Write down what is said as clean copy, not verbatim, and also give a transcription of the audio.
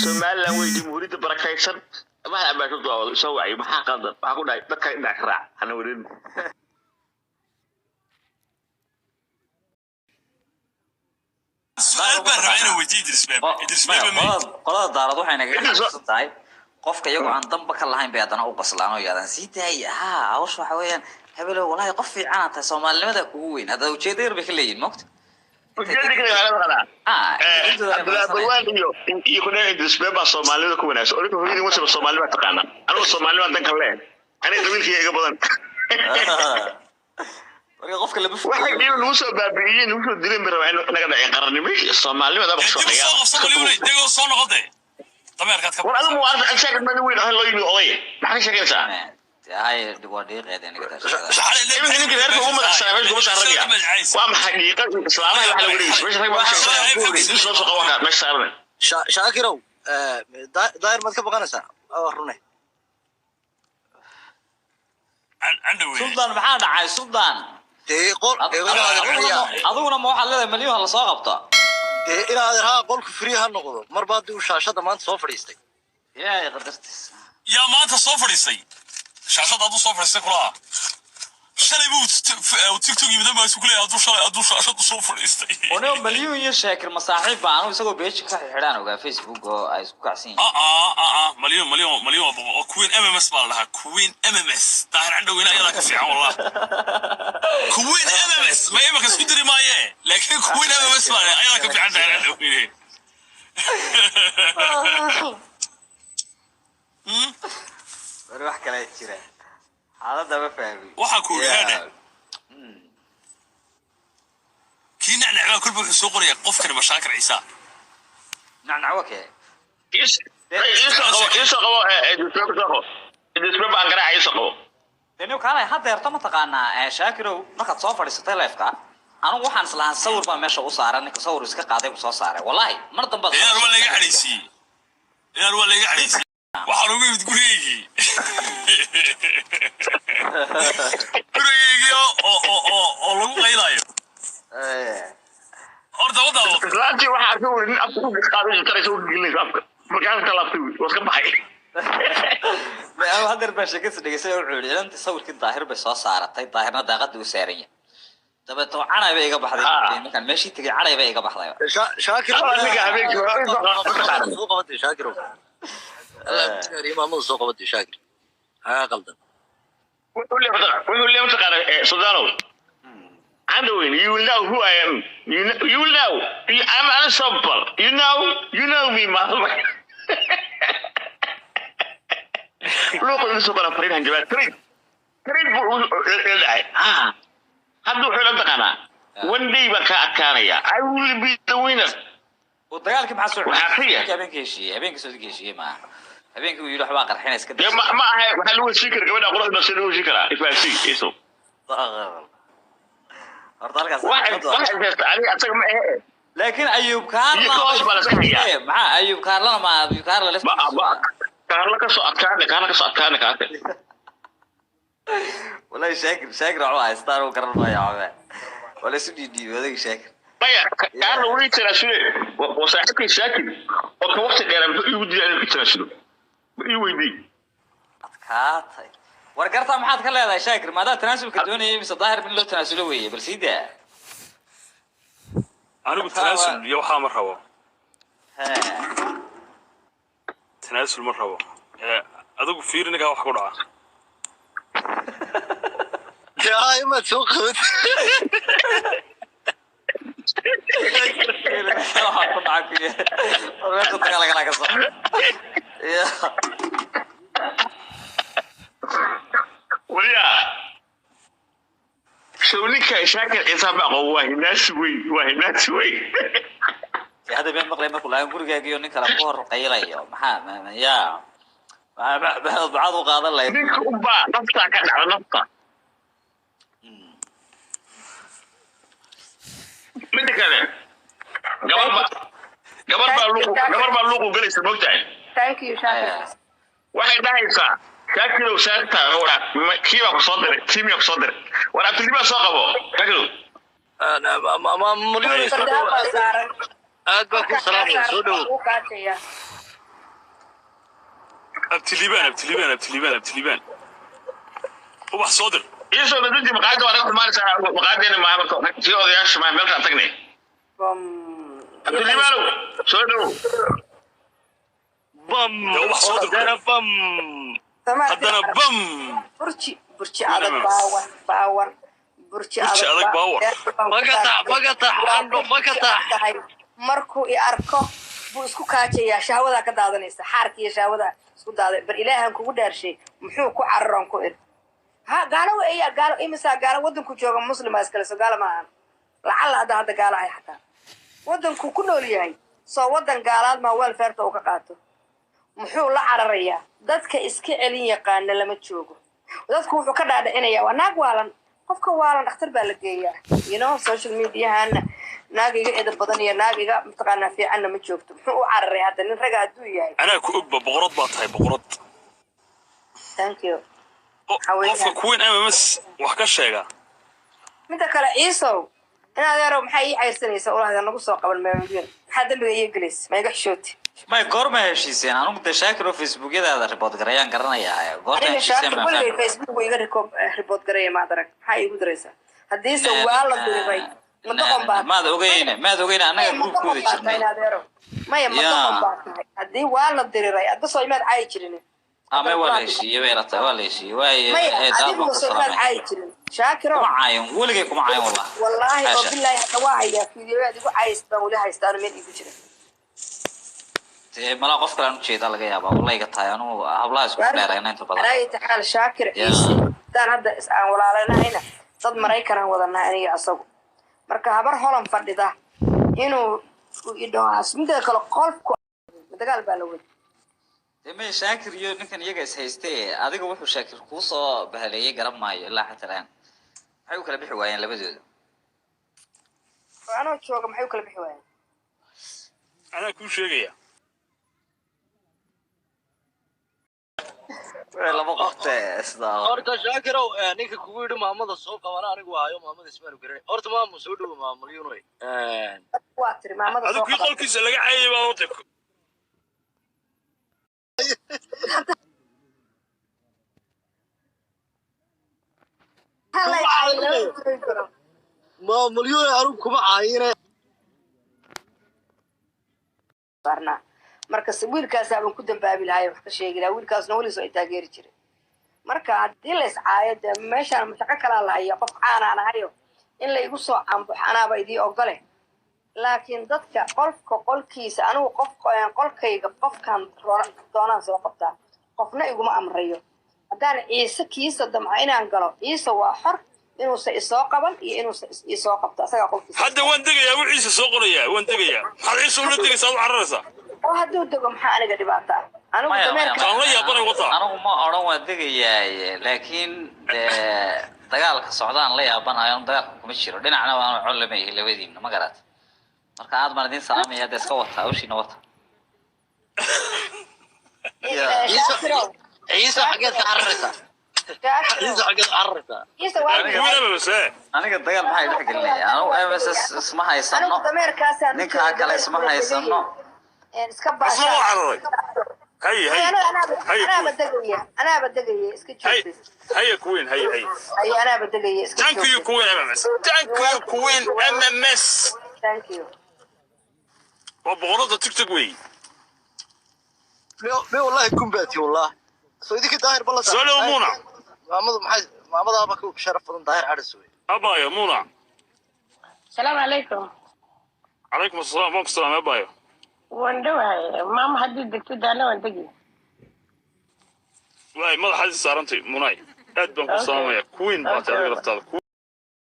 Somaliland way jamhuuriyadda barakaysan ma baa ku doodo soo wacay maxaa qaldan waxa ku dhahay dadka indhaha ka raac ana warin su'aal baan rabaa inaan weydiiyo Idris Bebe qolada daarad waxay naga xasuustahay qofka iyagu aan damba ka lahayn bay hadana u qaslaan oo yaadan sii daay hawsha waxa weeyaan hebelo walahi qof fiican ah Soomaalinimada kugu weyn hada ujeedada bay ka leeyihiin moqt ujeedada kale Abdullah Barwaan iyo kuna Idris Bebe Soomaalida ku wanaagsan oo hooyadii wasiir Soomaalida taqaana anigu Soomaalida dan kale ani qabiilkii iga badan qofka la bufo waxa diin lagu soo baabi'iyeen lagu soo dileen barabaa inaga dhacay qarannimo Soomaalida daba soo Soomaaliyeed dego soo noqday tameerkaad ka war adigu waan sheegay mid weyn ah loo yimi oday maxaa sheegaysaa hay dhibaadheeqeeda inaga taashay waa maxay dhiiqa islaamaha waxa lagu leeyahay shaakirow daayir mad ka baqanaysaa runay Sultan maxaa dhacay Sultan aduguna ma waxaad leedahay milyan la soo qabto inaad raha qolku free ha noqdo mar baad uu shaashada maanta soo fadhiistay yaa qadartis yaa maanta soo fadhiistay shaashada soo fadhiistay kula shalay buu TikTok yimid ma isku leeyahay adu shaashada soo fadhiistay ono milyan iyo sheekir masaaxiib baan isagoo page ka xidhan ogaa Facebook oo ay isku kacsan milyan oo Queen MMS baa lahaa Queen MMS taar candowina ayada ka fiican wallahi Queen MMS ma imaka isku diri maaye laakiin Queen MMS baa ayada ka fiican taar candowina wax kale jira xaaladda ma fahmi waxa ku yiraahdaa kiina nacnaa kulba wuxuu soo qoraya qofkan mashaakir Ciisa nacnaa wake إيش بقى أنقرأ إيش قو لأنه كان هذا يرتبط تقانا شاكرو ما قد صافر يستطيع لفكا أنا وحنا صلاة صور بمشى وصار إنك صور إسكا قاعد وصار والله مرة بس يا ولا يعريسي يا ولا يعريسي وحروقي بتقول إيه أو لو غيلايو أرد وضع لا أنت واحد أقول إن أبوك قاعد ترى يسوي جليس أبوك مكان تلافي واسكت بحي ما هذا الباشا كيس اللي يسوي عولي أنت تصور كنت ظاهر بس صار طيب ظاهرنا ضاقت وسارية طب تو أنا بيجا بحذي مكان ماشي تجي على بيجا بحذي شاكر سوق بدي شاكر لا إمام سوق بدي شاكر ها غلطان قول لي متقارن سودانو Anduin, you will know who I am. You will know. I'm unstoppable. You know me, mother. Look at this one. Friend, Hanjaba. Friend. Haddu xulan taqana. One day baka adkaanaya. I will be the winner. ودقالك مع سعود. habeenkii soo geeshiye ma. habeenkii uu yiraahdo waa qarxin iska daa. Ma aha waxa lagu shikir gabadha quraxda soo loo shikira. Ifaasi iso. لكن أيوب كارلا مع أيوب كارلا ما أيوب كارلا لسه كارلا كسؤال كان ولا شاكر عوا استار وكرر ما يعوا ولا سدي دي ولا شاكر طيب كارلا ولي ترى وصاحبك شاكر وكوقت قال يودي أنا كنت شنو يودي كاتي ورقرتها ما حد كلا هذا شاكر ما ده تناسب كدوني بس ظاهر من له تناسلوية بس يده أنا بتناسل يوحى مرة تناسل مرة أدوك فير نجا وحكورها يا هاي ما تسوقت ويا شو نك شاكر إنسان بقى ناس وي هذا بين مقلي ما كلها يقول جاي يوني كلام كور قيلة يوم ما يا بعض وقاضي الله نكون بقى نفطة كان على نفطة من كذا قبل ما لوقو جلس الموتى Thank you شاكر واحد ده يسا شاكر وسالتا ورا كيف صدر كيمياء صدر ورا تلبي ساقبه شاكر أنا ما مليون أدبك سلام يا سودو ابتليبان وبح صدر يسوع بدي مقاعدة وأنا كنت مارس مقاعدة ما بكون في أودياش ما بيلقى تقني أبتلي مالو سودو بام وبح صدر أنا بام حدنا بم برشي عدد باور برشي عدد باور مقطع عنده مقطع markuu i arko buu isku kaajayaa shahwada ka daadanaysa xaarka iyo shahwada isku daaday bar ilaahan kugu dhaarshay muxuu ku cararon ku ir ha gaalo weeyaa gaalo imisa gaalo wadanku jooga muslima iskala soo gaalo maahan lacala hada gaalo ay xataa wadanku ku nool yahay soo wadan gaalaad ma welfare uu ka qaato muxuu la cararayaa dadka iska celin yaqaan lama joogo dadku wuxuu ka dhaadhicinayaa waa naag waalan qofka waalan dhakhtar baa la geeyaa social media hana naagiga edab badan iyo naagiga mutaqaana fiicanna ma joogto muxuu u cararay hadda nin raga haduu yahay anaa ku og boqorad baa tahay boqorad thank you qofka kuwin MMS wax ka sheega midda kale ciisow inaad yaro maxay ii cayrsanaysaa ulaahda nagu soo qaban meelbiin maxaa dambiga iyo galeys ma iga xishooti ما يقر ما هالشيء أنا ممكن شاكر في فيسبوك هذا ريبوت قريان قرنا يا قرت هالشيء ما فاهم فيسبوك ويقدر ريبوت قريان ما أدرك هاي يقدريسه هدي سوال الدريبي ما ذوقينا أنا أقول كذا شيء ما يمطقم بعد هدي ولا الدريبي هذا صوي ما عايشرني ما ولا شيء يبيرت ولا شيء واي هذا صوي ما عايشرني شاكر معايم ولا كيكم معايم والله وبالله حتواعي يا في دي عايز بقولها يستانوا من يجي ما لا قف كلام شيء ده لقيا والله يقطع أنا هبلا اسمه دارين أنت بدل أي تعال شاكر دان هذا إسأل ولا لنا هنا صد مريكنا وضعنا أني أصب مركب هبر حلم فردة إنه يدعو اسمه ده كلا قلب ده قال بالود ما شاكر يو نكن يجلس هيستي هذا هو شاكر قصة بهالي قرب معي لا حتى الآن حيو كلا بحوين لبزود أنا شو كم حيو كلا بحوين أنا كل شيء لا بقطع استاذ أرتا شاكرو نيك كويد محمد السوق وأنا أنا جوايو محمد اسمه كريم أرتا ما مسودو ما مليونوي واتر محمد هذا كل قول كيس لقى عيب أوتك ما مليون أروح كم عاينة برنا marka wiilkaas aan ku dambaabi lahaay wax ka sheegay wiilkaasna wali soo taageeri jiray marka hadii la iscaayada meeshaan mashaqo kala lahayo qof caanaan ahayo in la igu soo cambuxanaaba idii ogole laakiin dadka qolkiisa anigu qolkayga qofkan doonaan soo qabtaa qofna iguma amrayo hadaan ciise kiisa damca inaan galo ciise waa xor inuu soo qaban iyo inuu soo qabto asaga qolkiisa hadda waan degayaa wixiisa soo qoraya waan degayaa hal ciise ula degaysaa u cararaysaa وهذا دقة محانة قد باتها أنا ما أروى ودقيا لكن دجال السعودان لا يابنا يوم دجال كمشيرو لنا أنا علمي اللي ودينا ما قرأت مركا عاد مردين سلامي هذا سكوتها أو شيء نوتها عيسى حقت عرسة عيسى حقت عرسة أنا قد دجال محي بحق لي أنا بس اسمها يسنو نك هكلا اسمها يسنو اسمه عرّي هي أنا بدقية اسكت هي كوين هي أنا بدقية اسكت thank you كوين MMS thank you كوين MMS thank you وبغرضة تكتب وي لا والله يكون باتي والله سويدك داير بالله سلام مونا محمد أباك شرف فضل داير عرسوي أبايا مونا السلام عليكم عليكم السلام وعليكم السلام أبايا وندوها ما محدد دكتور أنا وندقي واي ما حد صارنتي مناي أدبن قصامة كوين باتي على